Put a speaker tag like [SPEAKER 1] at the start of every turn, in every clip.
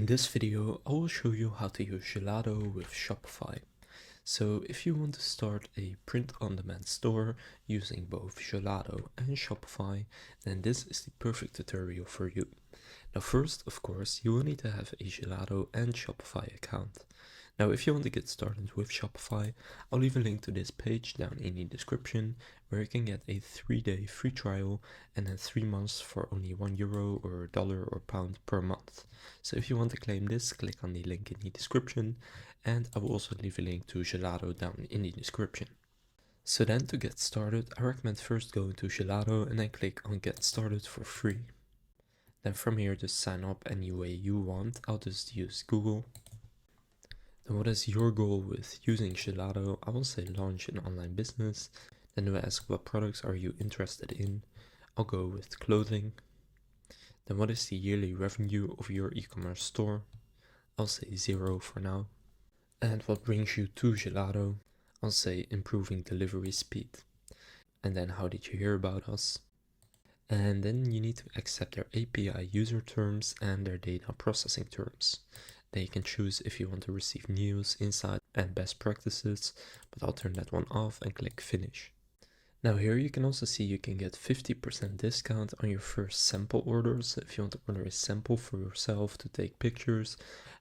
[SPEAKER 1] In this video, I will show you how to use Gelato with Shopify. So if you want to start a print-on-demand store using both Gelato and Shopify, then this is the perfect tutorial for you. Now first, of course, you will need to have a Gelato and Shopify account. Now if you want to get started with Shopify, I'll leave a link to this page down in the description where you can get a 3-day free trial and then 3 months for only €1 or $1 or pound per month. So if you want to claim this, click on the link in the description, and I will also leave a link to Gelato down in the description. So then to get started, I recommend first going to Gelato and then click on Get Started for free. Then from here just sign up any way you want. I'll just use Google. Then what is your goal with using Gelato? I will say launch an online business. Then do I ask what products are you interested in? I'll go with clothing. Then what is the yearly revenue of your e-commerce store? I'll say 0 for now. And what brings you to Gelato? I'll say improving delivery speed. And then how did you hear about us? And then you need to accept their API user terms and their data processing terms. Then you can choose if you want to receive news, insight, and best practices, but I'll turn that one off and click finish. Now here you can also see you can get 50% discount on your first sample orders. If you want to order a sample for yourself to take pictures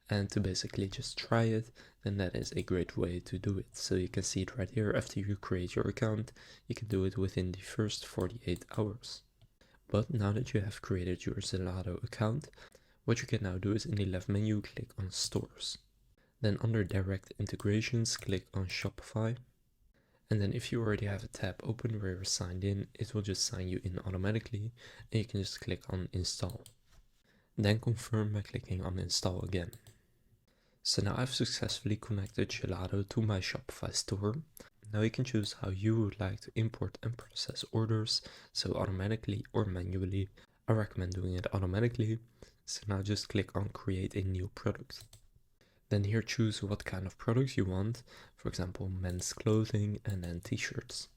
[SPEAKER 1] and to basically just try it, then that is a great way to do it. So you can see it right here. After you create your account, you can do it within the first 48 hours. But now that you have created your Gelato account, what you can now do is in the left menu, click on stores. Then under direct integrations, click on Shopify. And then if you already have a tab open where you're signed in, it will just sign you in automatically, and you can just click on install. Then confirm by clicking on install again. So now I've successfully connected Gelato to my Shopify store. Now you can choose how you would like to import and process orders, so automatically or manually. I recommend doing it automatically. So now just click on create a new product. Then here choose what kind of products you want, for example men's clothing and then t-shirts.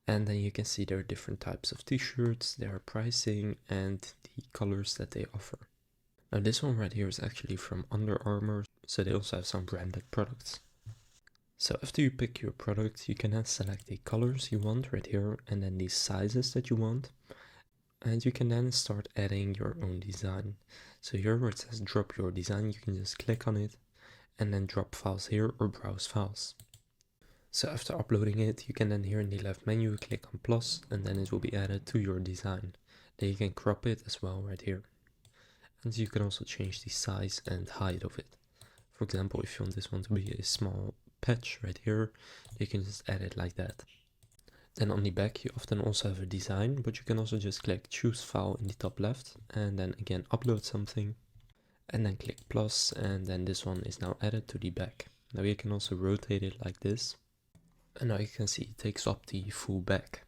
[SPEAKER 1] And then you can see there are different types of t-shirts, their pricing and the colors that they offer. Now this one right here is actually from Under Armour, so they also have some branded products. So after you pick your product, you can then select the colors you want right here and then the sizes that you want. And you can then start adding your own design. So here where it says drop your design, you can just click on it and then drop files here or browse files. So after uploading it, you can then here in the left menu click on plus and then it will be added to your design. Then you can crop it as well right here. And you can also change the size and height of it. For example, if you want this one to be a small patch right here, you can just add it like that. Then on the back you often also have a design, but you can also just click choose file in the top left and then again upload something. And then click plus, and then this one is now added to the back. Now you can also rotate it like this. And now you can see it takes up the full back.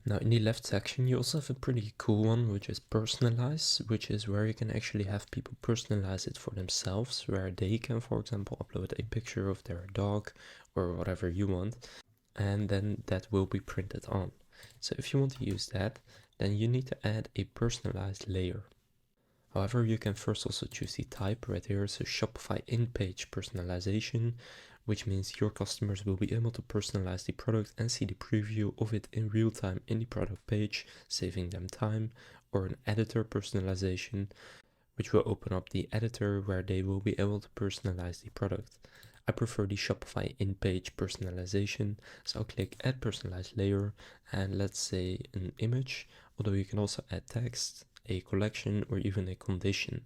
[SPEAKER 1] Now in the left section you also have a pretty cool one, which is personalize, which is where you can actually have people personalize it for themselves, where they can, for example, upload a picture of their dog or whatever you want, and then that will be printed on. So if you want to use that, then you need to add a personalized layer. However, you can first also choose the type right here, so Shopify in-page personalization, which means your customers will be able to personalize the product and see the preview of it in real time in the product page, saving them time, or an editor personalization, which will open up the editor where they will be able to personalize the product. I prefer the Shopify in-page personalization, so I'll click add personalized layer and let's say an image, although you can also add text, a collection or even a condition,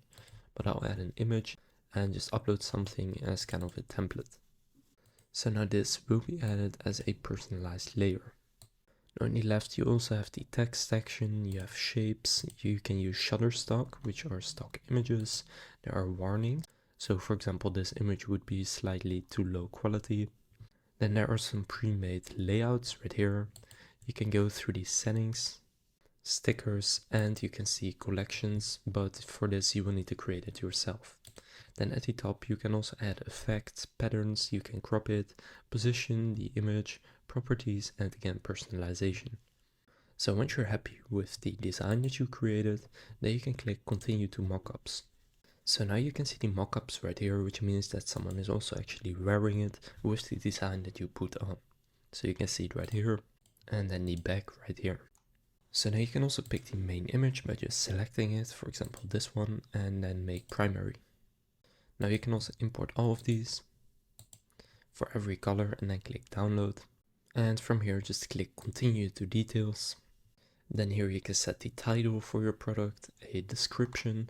[SPEAKER 1] but I'll add an image and just upload something as kind of a template. So now this will be added as a personalized layer. Now on the left you also have the text section, you have shapes, you can use Shutterstock, which are stock images, there are warnings. So for example this image would be slightly too low quality. Then there are some pre-made layouts right here. You can go through these settings, stickers, and you can see collections, but for this you will need to create it yourself. Then at the top you can also add effects, patterns, you can crop it, position the image, properties, and again personalization. So once you're happy with the design that you created, then you can click continue to mockups. So now you can see the mockups right here, which means that someone is also actually wearing it with the design that you put on. So you can see it right here, and then the back right here. So now you can also pick the main image by just selecting it, for example this one, and then make primary. Now you can also import all of these for every color and then click download. And from here just click continue to details. Then here you can set the title for your product, a description,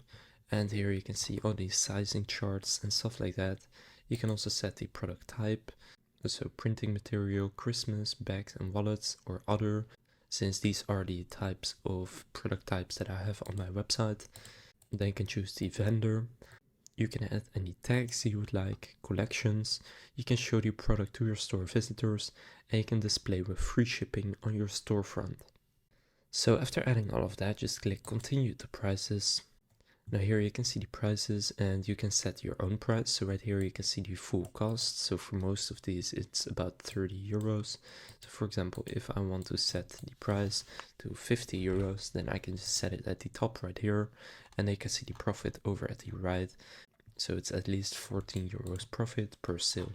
[SPEAKER 1] and here you can see all these sizing charts and stuff like that. You can also set the product type, so printing material, Christmas, bags and wallets, or other, since these are the types of product types that I have on my website. Then you can choose the vendor. You can add any tags you would like, collections. You can show the product to your store visitors, and you can display with free shipping on your storefront. So after adding all of that, just click continue to prices. Now here you can see the prices and you can set your own price. So right here you can see the full cost. So for most of these it's about 30 euros. So for example, if I want to set the price to 50 euros, then I can just set it at the top right here, and you can see the profit over at the right. So it's at least 14 euros profit per sale.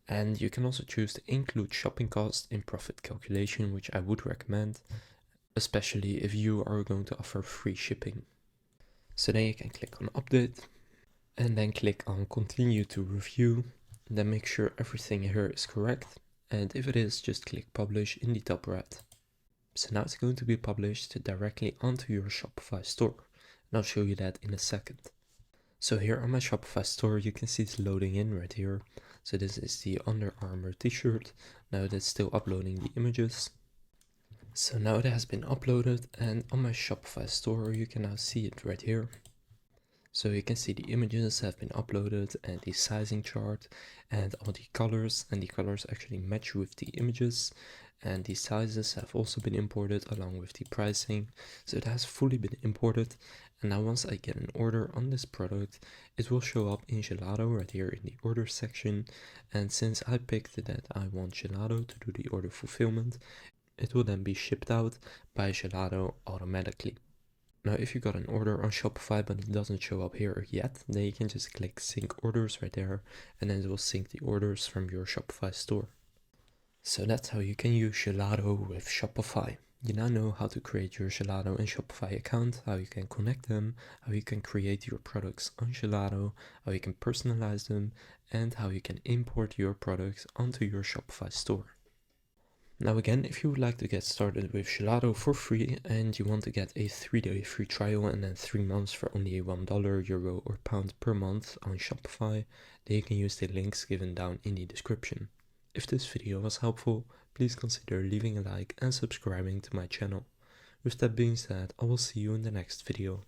[SPEAKER 1] And you can also choose to include shopping costs in profit calculation, which I would recommend, especially if you are going to offer free shipping. So then you can click on update and then click on continue to review, and then make sure everything here is correct, and if it is, just click publish in the top right. So now it's going to be published directly onto your Shopify store, and I'll show you that in a second. So here on my Shopify store you can see it's loading in right here. So this is the Under Armour t-shirt. Now that's still uploading the images. So now it has been uploaded, and on my Shopify store you can now see it right here. So you can see the images have been uploaded and the sizing chart and all the colors, and the colors actually match with the images, and the sizes have also been imported along with the pricing. So it has fully been imported, and now once I get an order on this product, it will show up in Gelato right here in the order section, and since I picked that I want Gelato to do the order fulfillment, it will then be shipped out by Gelato automatically. Now if you got an order on Shopify but it doesn't show up here yet, then you can just click sync orders right there, and then it will sync the orders from your Shopify store. So that's how you can use Gelato with Shopify. You now know how to create your Gelato and Shopify account, how you can connect them, how you can create your products on Gelato, how you can personalize them, and how you can import your products onto your Shopify store. Now again, if you would like to get started with Gelato for free and you want to get a 3-day free trial and then 3 months for only a $1, euro or pound per month on Shopify, then you can use the links given down in the description. If this video was helpful, please consider leaving a like and subscribing to my channel. With that being said, I will see you in the next video.